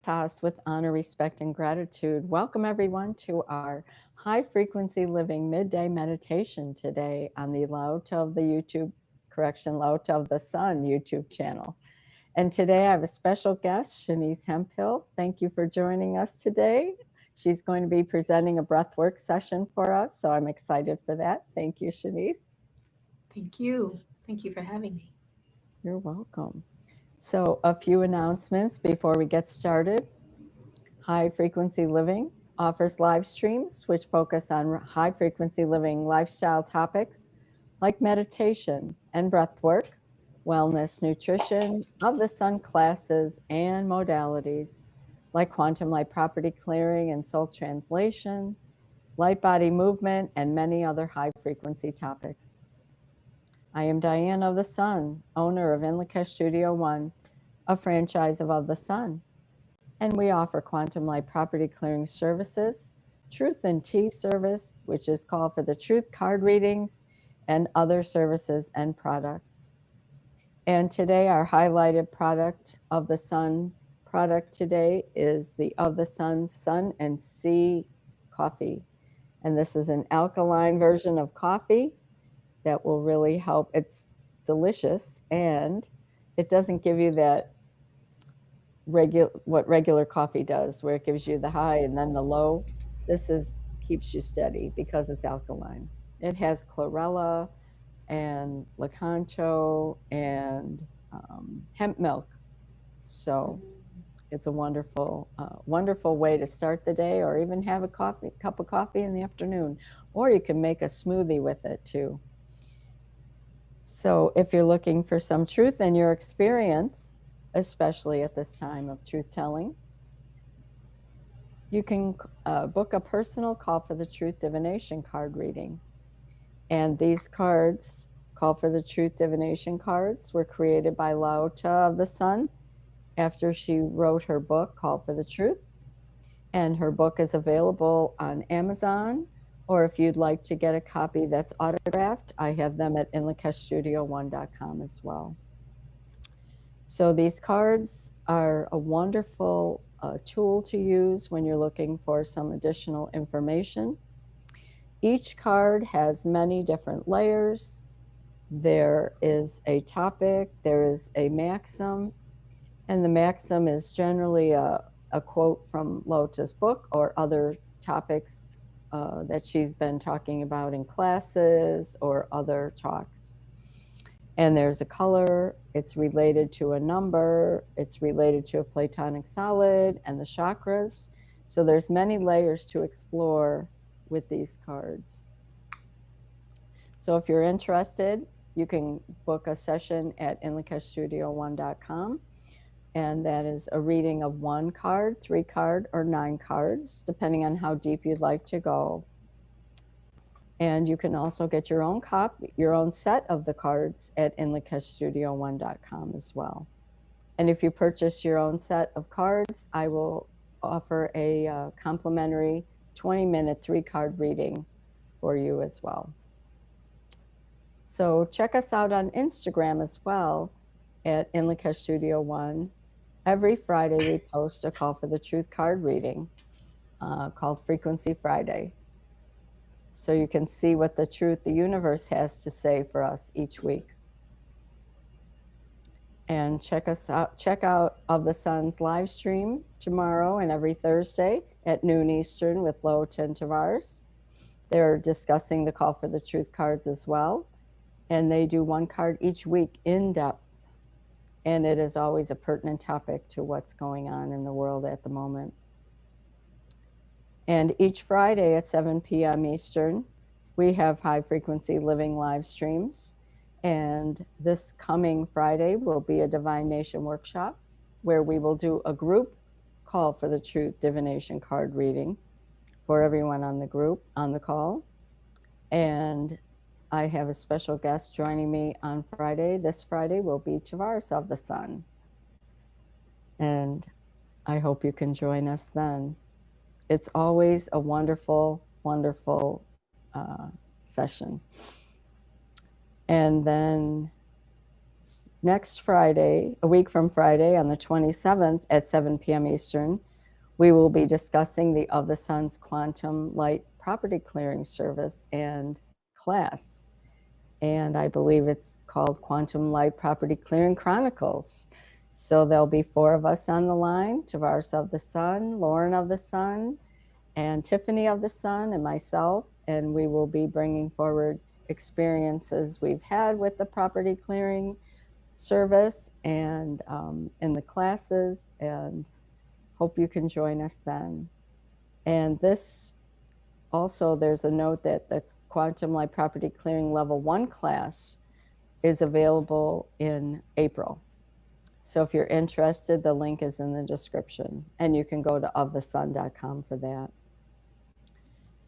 Veritas with honor, respect, and gratitude. Welcome everyone to our high frequency living midday meditation today on the Laota of the Sun YouTube channel. And today I have a special guest, Shanice Hemphill. Thank you for joining us today. She's going to be presenting a breathwork session for us, so I'm excited for that. Thank you, Shanice. Thank you. Thank you for having me. You're welcome. So, a few announcements before we get started. High Frequency Living offers live streams which focus on high frequency living lifestyle topics like meditation and breath work, wellness, nutrition, of the sun classes, and modalities like quantum light property clearing and soul translation, light body movement, and many other high frequency topics. I am Diane of the Sun, owner of Inlakesh Studio One, a franchise of the Sun, and we offer quantum light property clearing services, truth and tea service, which is called for the truth card readings, and other services and products. And today our highlighted product of the Sun product today is the Of the Sun and Sea coffee. And this is an alkaline version of coffee that will really help. It's delicious, and it doesn't give you that what regular coffee does, where it gives you the high and then the low. This keeps you steady because it's alkaline. It has chlorella and lakanto and hemp milk. So it's a wonderful way to start the day, or even have a cup of coffee in the afternoon, or you can make a smoothie with it too. So if you're looking for some truth in your experience, especially at this time of truth telling, you can book a personal Call for the Truth divination card reading. And these cards, Call for the Truth divination cards, were created by Laota of the Sun after she wrote her book, Call for the Truth. And her book is available on Amazon, or if you'd like to get a copy that's autographed, I have them at inlakeshstudio1.com as well. So these cards are a wonderful tool to use when you're looking for some additional information. Each card has many different layers. There is a topic, there is a maxim, and the maxim is generally a quote from Laota's book or other topics that she's been talking about in classes or other talks. And there's a color, it's related to a number, it's related to a platonic solid and the chakras. So there's many layers to explore with these cards. So if you're interested, you can book a session at inlakeshstudio1.com. And that is a reading of 1 card, 3 card, or 9 cards, depending on how deep you'd like to go. And you can also get your own set of the cards at inlakeshstudio1.com as well. And if you purchase your own set of cards, I will offer a complimentary 20-minute 3-card reading for you as well. So check us out on Instagram as well at inlakeshstudio1. Every Friday we post a Call for the Truth card reading called Frequency Friday. So you can see what the truth the universe has to say for us each week. And check out Of the Sun's live stream tomorrow and every Thursday at noon Eastern with Laota and Tavares. They're discussing the Call for the Truth cards as well. And they do 1 card each week in depth. And it is always a pertinent topic to what's going on in the world at the moment. And each Friday at 7 p.m. Eastern, we have High Frequency Living live streams. And this coming Friday will be a Divination workshop where we will do a group Call for the Truth divination card reading for everyone on the call. And I have a special guest joining me on Friday. This Friday will be Tavares of the Sun. And I hope you can join us then. It's always a wonderful, wonderful session. And then next Friday, a week from Friday, on the 27th at 7 p.m. Eastern, we will be discussing the Of the Sun's Quantum Light Property Clearing Service and class. And I believe it's called Quantum Light Property Clearing Chronicles. So there'll be 4 of us on the line: Tavares of the Sun, Lauren of the Sun, and Tiffany of the Sun, and myself. And we will be bringing forward experiences we've had with the property clearing service and in the classes, and hope you can join us then. And this also, there's a note that the Quantum Light Property Clearing Level 1 class is available in April. So if you're interested, the link is in the description, and you can go to ofthesun.com for that.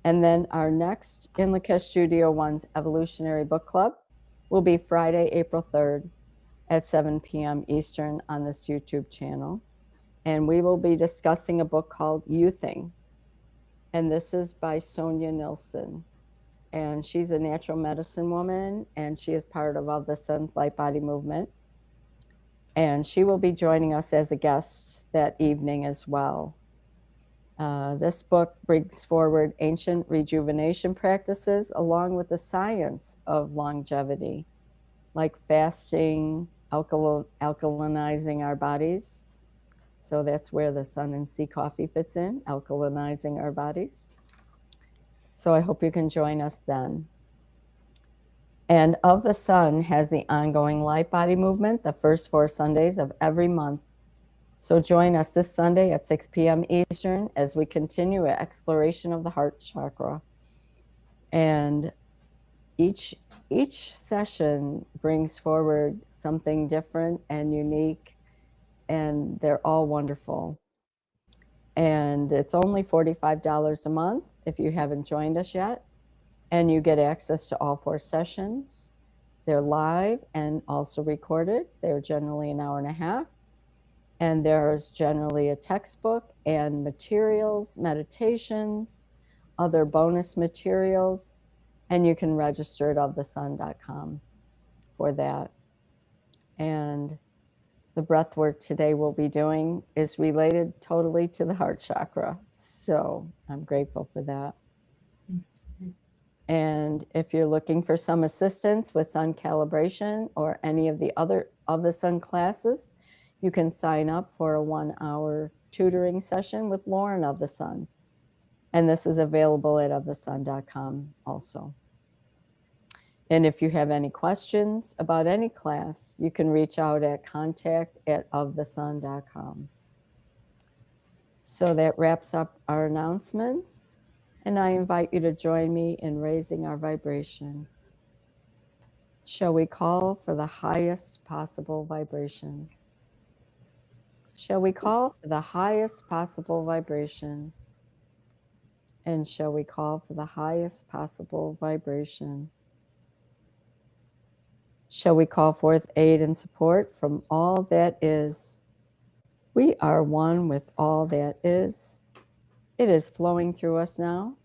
And then our next In Lakesh Studio One's Evolutionary Book Club will be Friday, April 3rd at 7 p.m. Eastern on this YouTube channel. And we will be discussing a book called Youthing. And this is by Sonia Nilsson. And she's a natural medicine woman, and she is part of the Sun's Light Body Movement. And she will be joining us as a guest that evening as well. This book brings forward ancient rejuvenation practices along with the science of longevity, like fasting, alkalinizing our bodies. So that's where the Sun and Sea coffee fits in, alkalinizing our bodies. So I hope you can join us then. And Of the Sun has the ongoing Light Body Movement the first 4 Sundays of every month. So join us this Sunday at 6 p.m. Eastern as we continue our exploration of the heart chakra. And each session brings forward something different and unique, and they're all wonderful. And it's only $45 a month if you haven't joined us yet. And you get access to all 4 sessions. They're live and also recorded. They're generally an hour and a half. And there's generally a textbook and materials, meditations, other bonus materials, and you can register at ofthesun.com for that. And the breath work today we'll be doing is related totally to the heart chakra. So I'm grateful for that. And if you're looking for some assistance with sun calibration or any of the other Of the Sun classes, you can sign up for a 1-hour tutoring session with Lauren of the Sun. And this is available at ofthesun.com also. And if you have any questions about any class, you can reach out at contact@ofthesun.com. So that wraps up our announcements. And I invite you to join me in raising our vibration. Shall we call for the highest possible vibration? Shall we call for the highest possible vibration? And shall we call for the highest possible vibration? Shall we call forth aid and support from all that is? We are one with all that is. It is flowing through us now.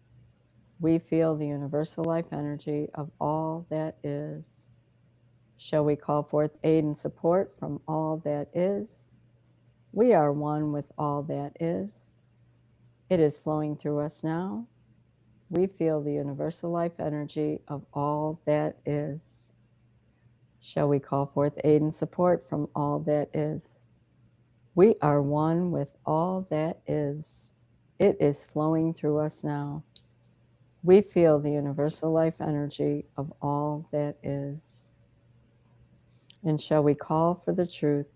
We feel the universal life energy of all that is. Shall we call forth aid and support from all that is? We are one with all that is. It is flowing through us now. We feel the universal life energy of all that is. Shall we call forth aid and support from all that is? We are one with all that is. It is flowing through us now. We feel the universal life energy of all that is. And shall we call for the truth?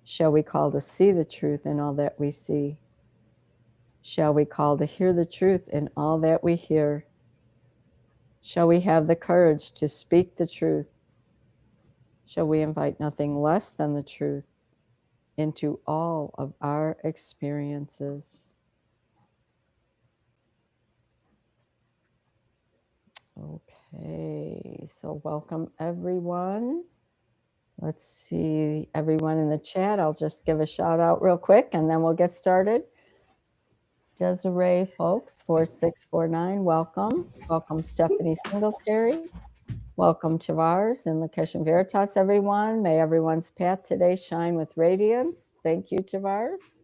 Shall we call to see the truth in all that we see? Shall we call to hear the truth in all that we hear? Shall we have the courage to speak the truth? Shall we invite nothing less than the truth into all of our experiences? Okay, so welcome everyone. Let's see everyone in the chat. I'll just give a shout out real quick and then we'll get started. Desiree Folks 4649, welcome. Welcome Stephanie Singletary. Welcome to ours in Lakesh and Veritas, everyone. May everyone's path today shine with radiance. Thank you, Tavares.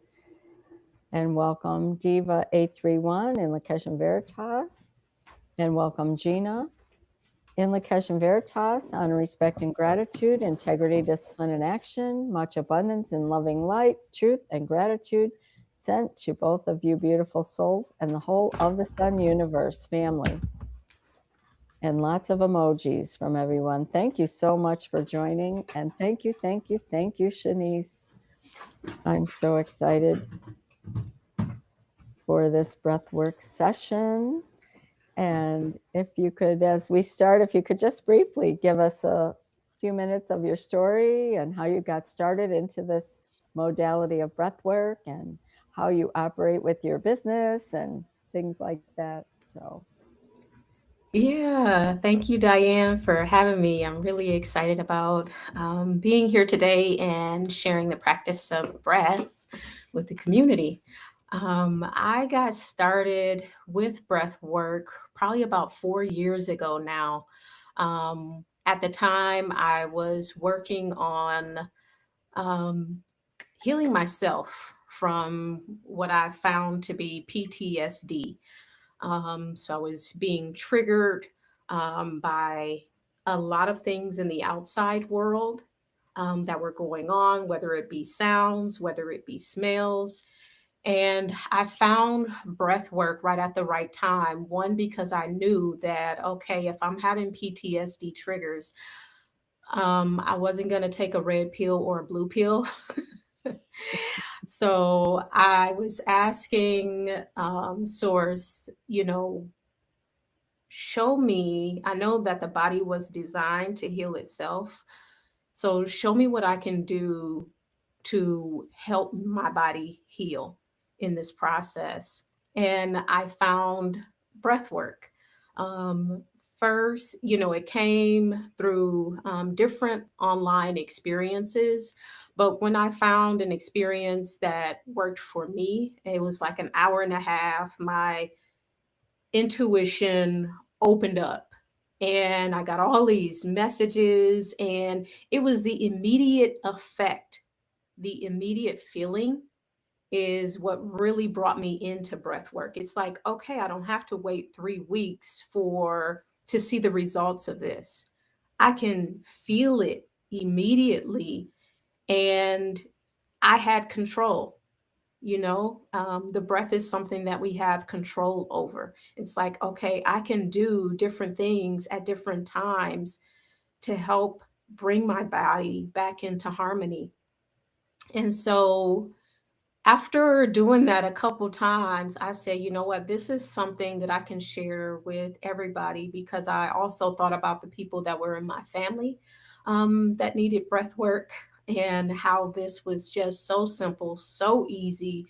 And welcome Diva 831 in Lakesh and Veritas. And welcome Gina in Lakesh and Veritas on respect and gratitude, integrity, discipline, and action, much abundance in loving light, truth, and gratitude sent to both of you beautiful souls and the whole of the Sun universe family. And lots of emojis from everyone. Thank you so much for joining. And thank you, Shanice. I'm so excited for this breathwork session. And if you could, as we start, if you could just briefly give us a few minutes of your story and how you got started into this modality of breathwork and how you operate with your business and things like that. So, Yeah, thank you, Diane, for having me. I'm really excited about being here today and sharing the practice of breath with the community. I got started with breath work probably about 4 years ago now. At the time, I was working on um, healing myself from what I found to be PTSD. So I was being triggered by a lot of things in the outside world that were going on, whether it be sounds, whether it be smells. And I found breath work right at the right time. One, because I knew that, okay, if I'm having PTSD triggers, I wasn't going to take a red pill or a blue pill. So I was asking Source, show me. I know that the body was designed to heal itself. So show me what I can do to help my body heal in this process. And I found breath work. Um, First, it came through different online experiences. But when I found an experience that worked for me, it was like an hour and a half. My intuition opened up and I got all these messages, and it was the immediate effect, the immediate feeling is what really brought me into breath work. It's like, okay, I don't have to wait 3 weeks for to see the results of this. I can feel it immediately, and I had control. The breath is something that we have control over. It's like, okay, I can do different things at different times to help bring my body back into harmony. And so after doing that a couple times, I said, you know what, this is something that I can share with everybody, because I also thought about the people that were in my family that needed breath work, and how this was just so simple, so easy,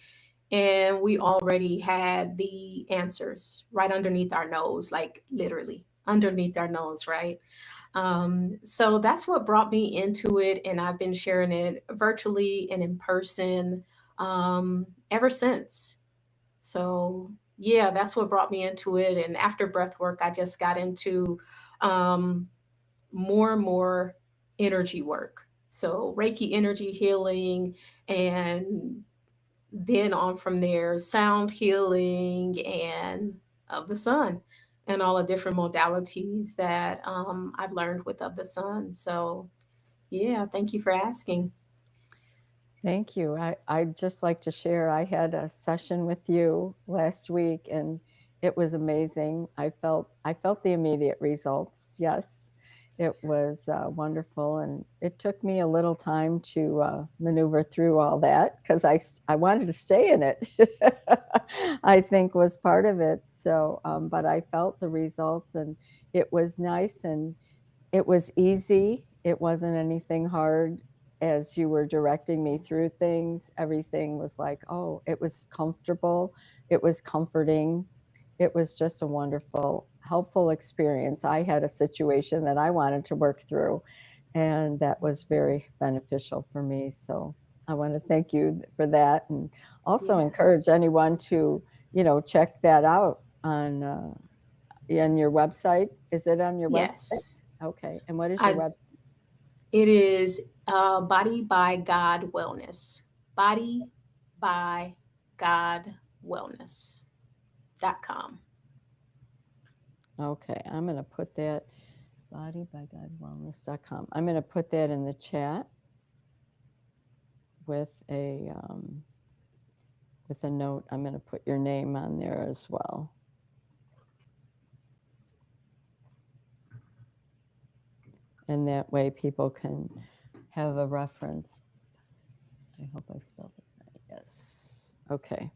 and we already had the answers right underneath our nose, like literally underneath our nose, right? So that's what brought me into it, and I've been sharing it virtually and in person ever since. So yeah, that's what brought me into it. And after breath work, I just got into um, more and more energy work. So Reiki energy healing, and then on from there, sound healing and of the sun, and all the different modalities that I've learned with of the sun. So, yeah, thank you for asking. thank you. I'd just like to share, I had a session with you last week and it was amazing. I felt the immediate results. Yes, it was wonderful, and it took me a little time to maneuver through all that because I wanted to stay in it. I think was part of it. So, but I felt the results, and it was nice, and it was easy. It wasn't anything hard. As you were directing me through things, everything was like, oh, it was comfortable. It was comforting. It was just a wonderful, helpful experience. I had a situation that I wanted to work through, and that was very beneficial for me. So I want to thank you for that, and also Yeah. encourage anyone to, check that out on your website. Is it on your website? Yes. Okay. And what is your I website? It is Body by God Wellness. Body by God Wellness.com. Okay. I'm going to put that bodybygodwellness.com. I'm going to put that in the chat with a note. I'm going to put your name on there as well. And that way people can have a reference. I hope I spelled it right. Yes. Okay.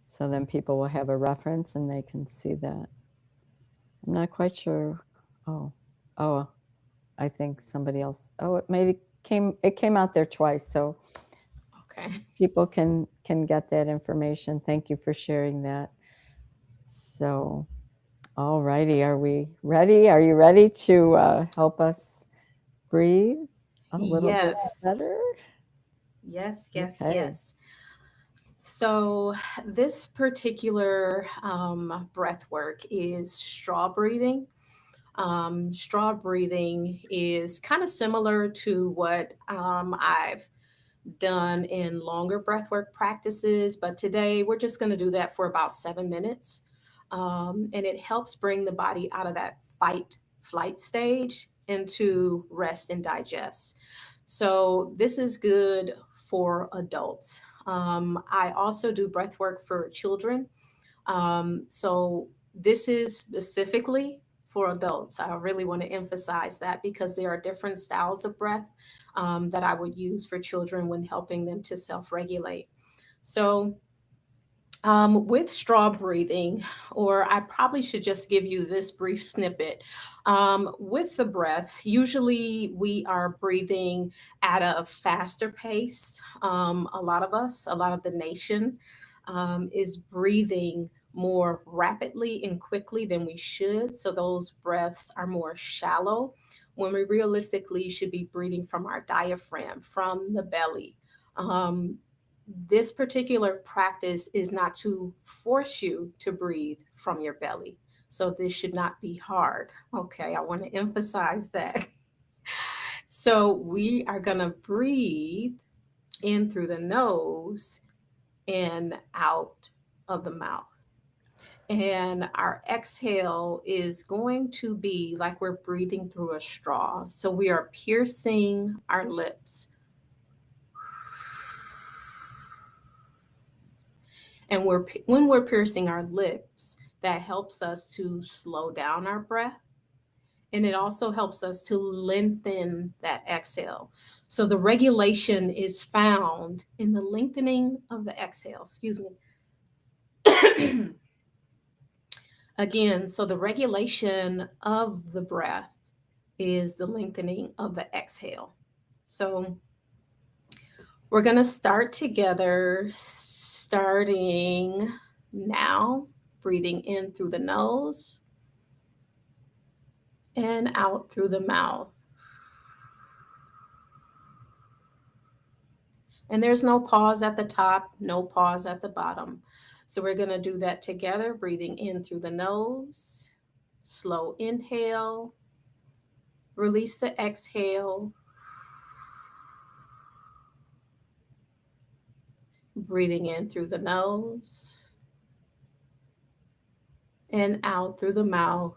So then people will have a reference and they can see that. I'm not quite sure. Oh, I think somebody else. Oh, it came out there twice. So Okay. people can get that information. Thank you for sharing that. So, all righty. Are we ready? Are you ready to help us breathe a little bit Yes. better? Yes, yes, Okay. yes. So, this particular breath work is straw breathing. Straw breathing is kind of similar to what I've done in longer breathwork practices, but today we're just going to do that for about 7 minutes. And it helps bring the body out of that fight flight stage into rest and digest. So, this is good for adults. I also do breathwork for children. So, this is specifically for adults. I really want to emphasize that because there are different styles of breath that I would use for children when helping them to self regulate. So, with straw breathing, or I probably should just give you this brief snippet. With the breath, usually we are breathing at a faster pace. A lot of us, a lot of the nation, is breathing more rapidly and quickly than we should. So those breaths are more shallow when we realistically should be breathing from our diaphragm, from the belly. Um, this particular practice is not to force you to breathe from your belly. So this should not be hard. Okay, I want to emphasize that. So we are going to breathe in through the nose and out of the mouth. And our exhale is going to be like we're breathing through a straw. So we are piercing our lips. And when we're piercing our lips, that helps us to slow down our breath. And it also helps us to lengthen that exhale. So the regulation is found in the lengthening of the exhale. Excuse me. Again, so the regulation of the breath is the lengthening of the exhale. So we're going to start together, starting now, breathing in through the nose and out through the mouth. And there's no pause at the top, no pause at the bottom. So we're going to do that together, breathing in through the nose, slow inhale, release the exhale, breathing in through the nose and out through the mouth.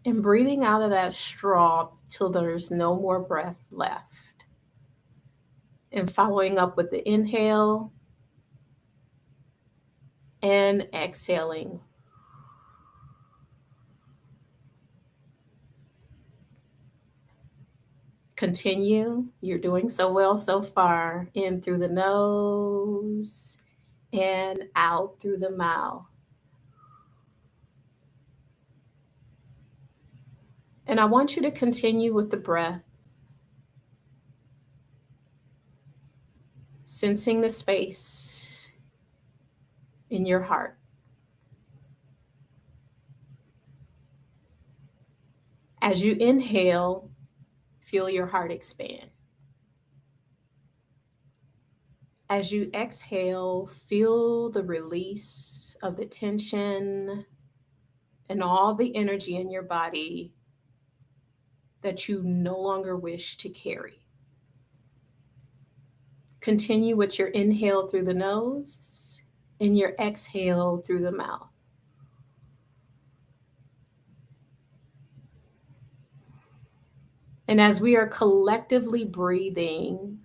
And breathing out of that straw till there's no more breath left. And following up with the inhale and exhaling. Continue. You're doing so well so far. In through the nose and out through the mouth. And I want you to continue with the breath, sensing the space in your heart. As you inhale, feel your heart expand. As you exhale, feel the release of the tension and all the energy in your body that you no longer wish to carry. Continue with your inhale through the nose and your exhale through the mouth. And as we are collectively breathing,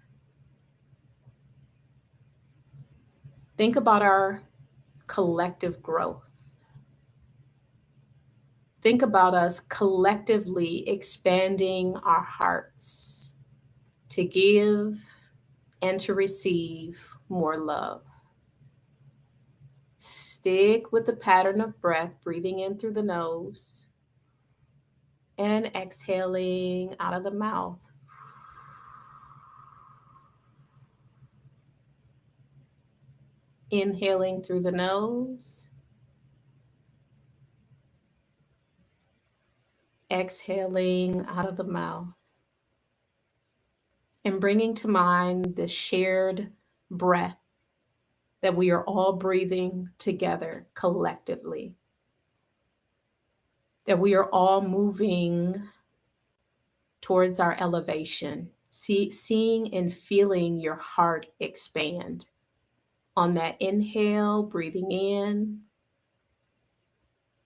think about our collective growth. Think about us collectively expanding our hearts to give and to receive more love. Stick with the pattern of breath, breathing in through the nose and exhaling out of the mouth. Inhaling through the nose, exhaling out of the mouth, and bringing to mind the shared breath that we are all breathing together collectively, that we are all moving towards our elevation, seeing and feeling your heart expand. On that inhale, breathing in,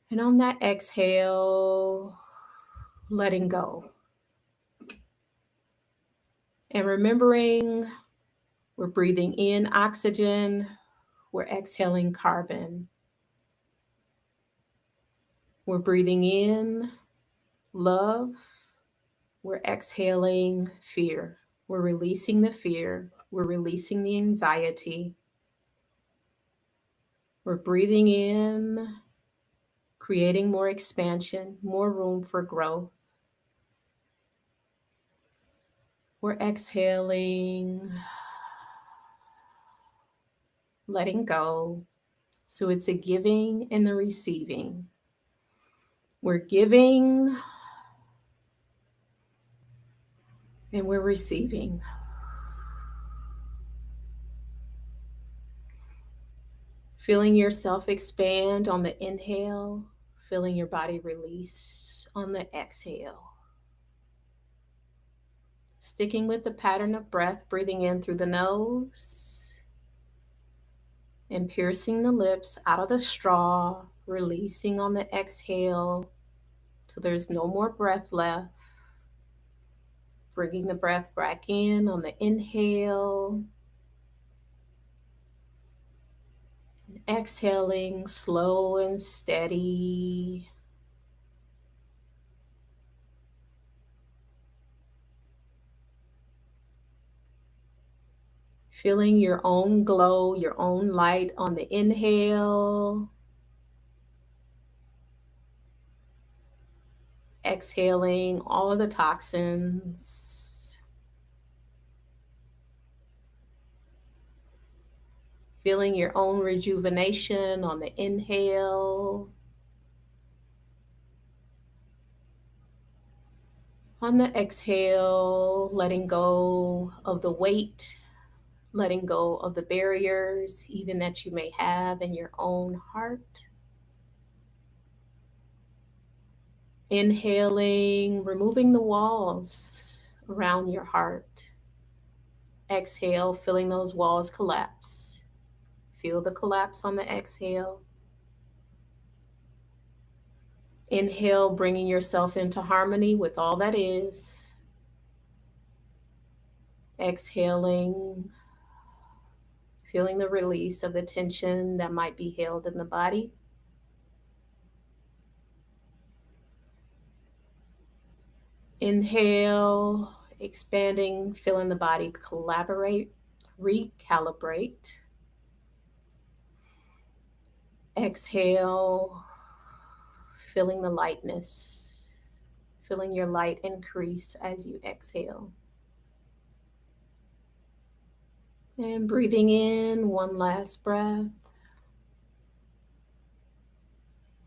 and on that exhale, letting go. And remembering we're breathing in oxygen, we're exhaling carbon. We're breathing in love, we're exhaling fear. We're releasing the fear, we're releasing the anxiety. We're breathing in, creating more expansion, more room for growth. We're exhaling, letting go. So it's a giving and the receiving. We're giving and we're receiving. Feeling yourself expand on the inhale, feeling your body release on the exhale. Sticking with the pattern of breath, breathing in through the nose and piercing the lips out of the straw, releasing on the exhale till there's no more breath left. Bringing the breath back in on the inhale. And exhaling slow and steady. Feeling your own glow, your own light on the inhale. Exhaling all of the toxins. Feeling your own rejuvenation on the inhale. On the exhale, letting go of the weight, letting go of the barriers, even that you may have in your own heart. Inhaling, removing the walls around your heart. Exhale, feeling those walls collapse. Feel the collapse on the exhale. Inhale, bringing yourself into harmony with all that is. Exhaling, feeling the release of the tension that might be held in the body. Inhale, expanding, feeling the body collaborate, recalibrate. Exhale, feeling the lightness, feeling your light increase as you exhale. And breathing in one last breath.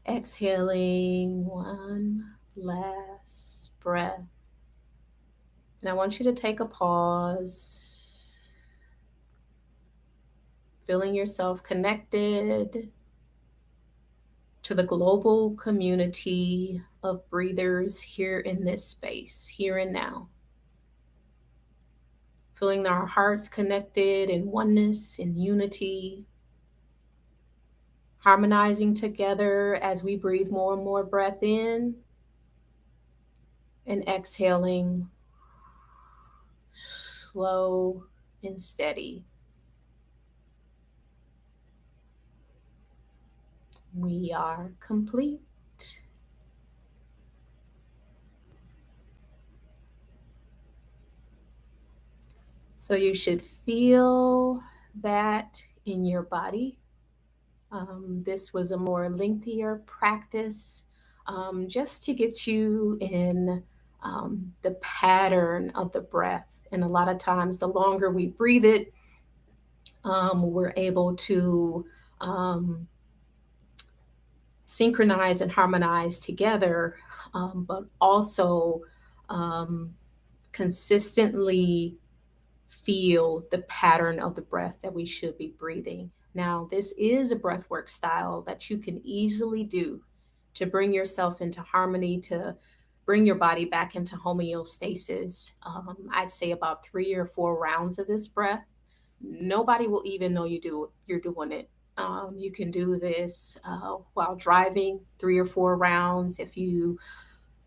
Exhaling one last breath. And I want you to take a pause, feeling yourself connected to the global community of breathers here in this space, here and now. Feeling our hearts connected in oneness and unity, harmonizing together as we breathe more and more breath in and exhaling slow and steady. We are complete. So you should feel that in your body. This was a more lengthier practice just to get you in the pattern of the breath. And a lot of times, the longer we breathe it, we're able to um, synchronize and harmonize together, but also um, consistently feel the pattern of the breath that we should be breathing. Now, this is a breathwork style that you can easily do to bring yourself into harmony, to bring your body back into homeostasis. I'd say about 3 or 4 rounds of this breath. Nobody will even know you're doing it. You can do this while driving 3 or 4 rounds. If you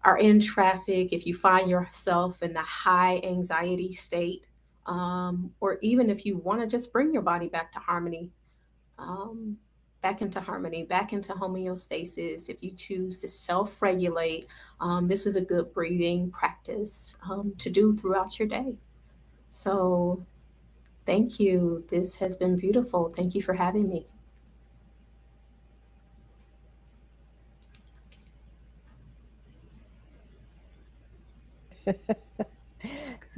are in traffic, if you find yourself in the high anxiety state, or even if you want to just bring your body back to harmony, um, back into homeostasis, if you choose to self regulate, this is a good breathing practice to do throughout your day. So, thank you. This has been beautiful. Thank you for having me.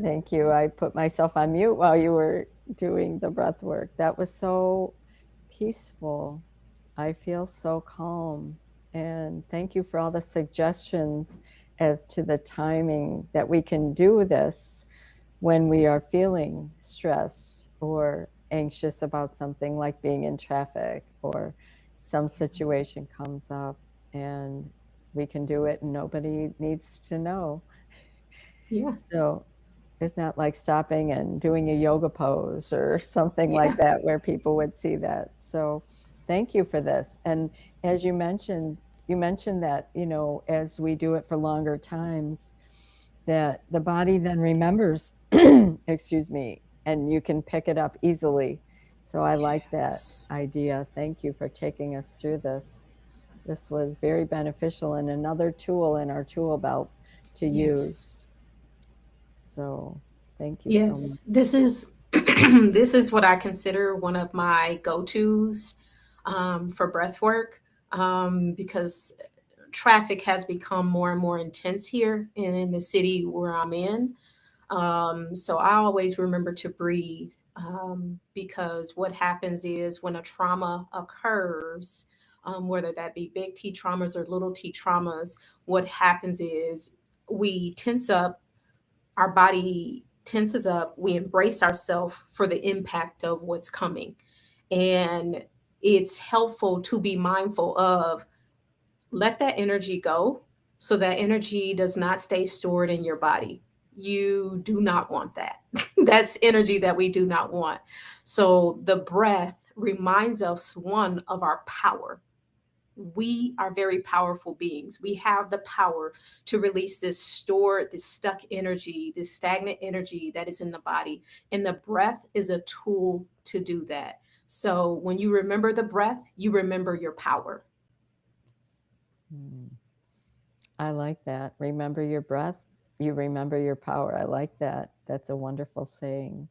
Thank you. I put myself on mute while you were doing the breath work. That was so peaceful. I feel so calm. And thank you for all the suggestions as to the timing that we can do this when we are feeling stressed or anxious about something like being in traffic or some situation comes up, and we can do it and nobody needs to know. Yeah. So it's not like stopping and doing a yoga pose or something Yeah. like that where people would see that. So thank you for this. And as you mentioned that, as we do it for longer times, that the body then remembers, excuse me, and you can pick it up easily. So I like that Yes. idea. Thank you for taking us through this. This was very beneficial and another tool in our tool belt to Yes. use. So thank you so much. Yes, this is this is what I consider one of my go-tos for breath work because traffic has become more and more intense here in the city where I'm in. So I always remember to breathe because what happens is when a trauma occurs, whether that be big T traumas or little T traumas, what happens is we tense up, our body tenses up, we embrace ourselves for the impact of what's coming. And it's helpful to be mindful of let that energy go so that energy does not stay stored in your body. You do not want that. That's energy that we do not want. So the breath reminds us, one, of our power. We are very powerful beings. We have the power to release this stored, this stuck energy, this stagnant energy that is in the body. And the breath is a tool to do that. So when you remember the breath, you remember your power. Mm, I like that. Remember your breath, you remember your power. I like that. That's a wonderful saying.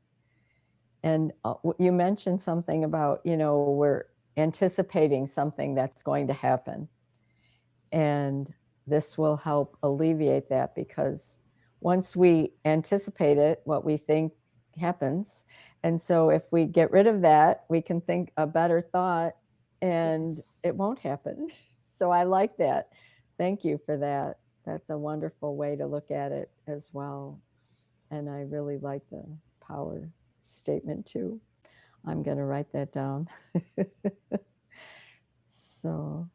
And you mentioned something about, we're anticipating something that's going to happen. And this will help alleviate that because once we anticipate it, what we think happens. And so if we get rid of that, we can think a better thought and Yes. it won't happen. So I like that. Thank you for that. That's a wonderful way to look at it as well. And I really like the power statement too. I'm going to write that down. So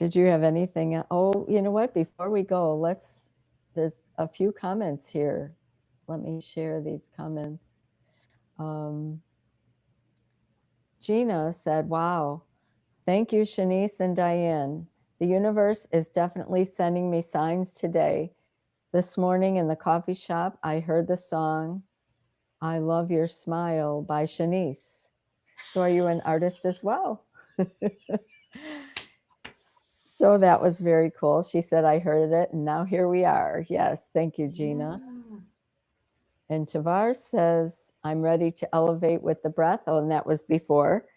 Did you have anything? Oh, you know what? Before we go, there's a few comments here. Let me share these comments. Um, Gina said, wow, thank you, Shanice and Diane. The universe is definitely sending me signs today. This morning in the coffee shop, I heard the song, I Love Your Smile by Shanice. So are you an artist as well? So that was very cool. She said, I heard it, and now here we are. Yes, thank you, Gina. Yeah. And Tavar says, I'm ready to elevate with the breath. Oh, and that was before.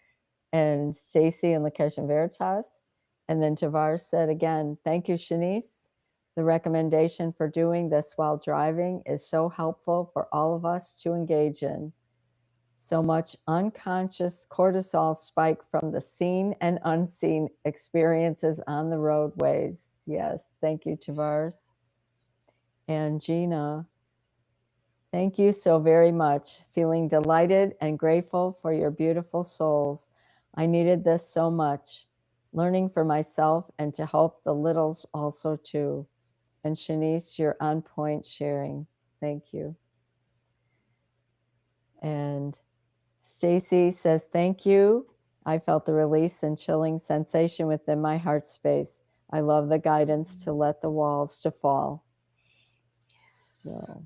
And Stacy and Lakesh and Veritas. And then Tavar said again, thank you, Shanice. The recommendation for doing this while driving is so helpful for all of us to engage in. So much unconscious cortisol spike from the seen and unseen experiences on the roadways. Yes, thank you, Tavares. And Gina, thank you so very much. Feeling delighted and grateful for your beautiful souls. I needed this so much. Learning for myself and to help the littles also too. And Shanice, you're on point sharing. Thank you. And Stacy says, thank you. I felt the release and chilling sensation within my heart space. I love the guidance to let the walls to fall. So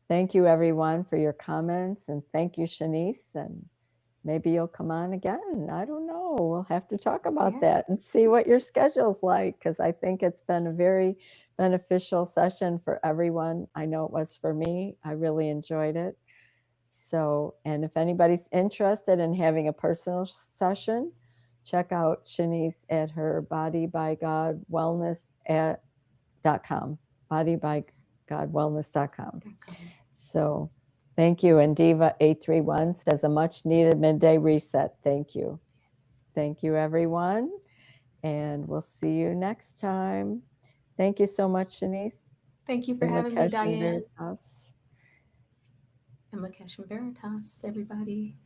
thank you everyone for your comments, and thank you, Shanice, and maybe you'll come on again. I don't know. We'll have to talk about that and see what your schedule's like, because I think it's been a very beneficial session for everyone. I know it was for me. I really enjoyed it. So, and if anybody's interested in having a personal session, check out Shanice at her Body by God Wellness .com, bodybygodwellness.com. So thank you. And Diva 831 says a much needed midday reset. Thank you. Thank you, everyone. And we'll see you next time. Thank you so much, Shanice. Thank you for And having me, Lakesh and Diane. Veritas. And Lakesh and Veritas, everybody.